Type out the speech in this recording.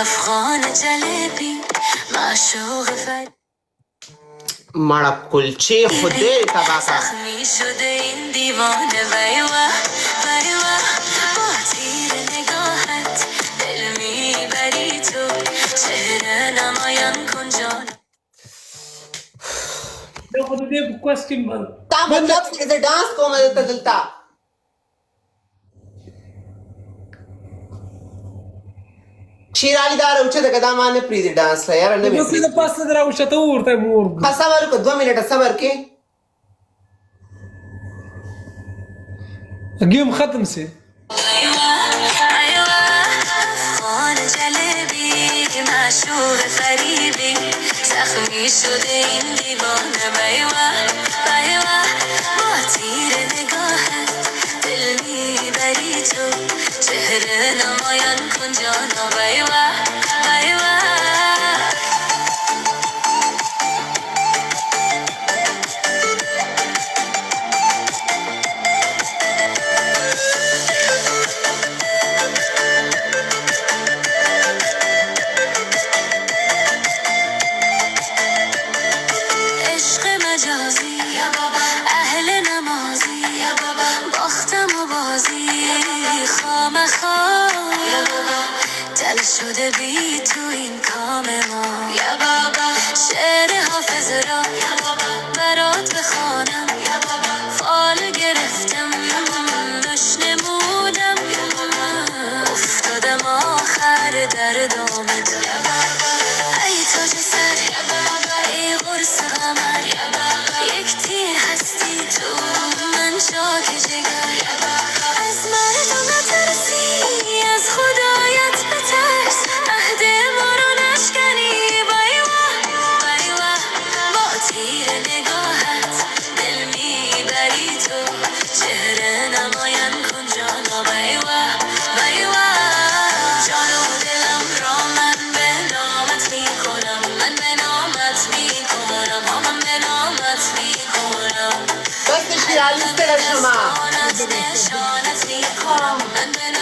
افغان جلبی معشوق فرید مړه کلچه خدای تباه کا زخمی شده این دیوانه ویوه ویوه با تیر نگاهت دل میبری تو چهره نمایان کن جان دا خو د دې په کوسچن باندې تا مطلب څه زه ډانس کوم دلته دلته شیر علي دا راوچته که دا ما نه پرېږدي ډانس له یاره نه مې د پاسه د راوچته ورته مور ښه صبر وکړه 2 منټه صبر کې گیم ختم سي افغان جلبی معشوق فریبی زخمی شده این دیوانه ویوه ویوه با تیر نگاهت دل میبری تو چهره نمایان کن جانا ویوه ویوه اهل نمازی باختم و بازی خامخواه دل شده بی تو این کام ما شعر حافظ را برات بخوانم فال گرفتم نش نمودم افتادم آخر در دام تو ای تاج سر ای قرص قمر یک تیر هستی تو من شاک جگر از مردم نترسی از خدایت بترس عهد ما رو نشکنی ویوه ویوه با تیر نگاهت دل میبری تو چهره نمایان کن جانا ویوه ویوه جان و دلم را من به نامت میکنم من به نامت میکنم من به نامت میکنم بس شیر علي ستړی شومه نشانت میکنم من به